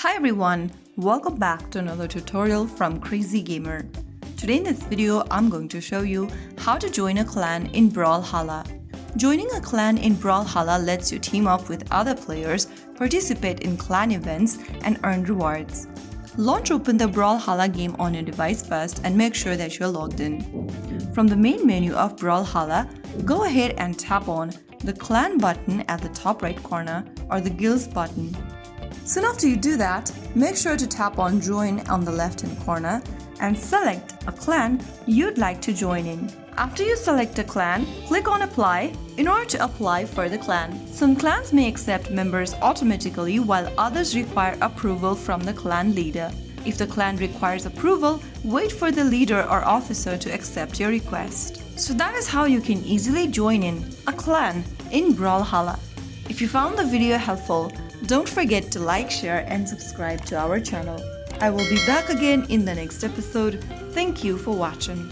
Hi everyone, welcome back to another tutorial from Crazy Gamer. Today in this video, I'm going to show you how to join a clan in Brawlhalla. Joining a clan in Brawlhalla lets you team up with other players, participate in clan events, and earn rewards. Launch open the Brawlhalla game on your device first and make sure that you're logged in. From the main menu of Brawlhalla, go ahead and tap on the clan button at the top right corner or the guilds button. Soon after you do that, make sure to tap on join on the left hand corner and select a clan you'd like to join in. After you select a clan, click on apply in order to apply for the clan. Some clans may accept members automatically while others require approval from the clan leader. If the clan requires approval, wait for the leader or officer to accept your request. So that is how you can easily join in a clan in Brawlhalla. If you found the video helpful, don't forget to like, share and subscribe to our channel. I will be back again in the next episode. Thank you for watching.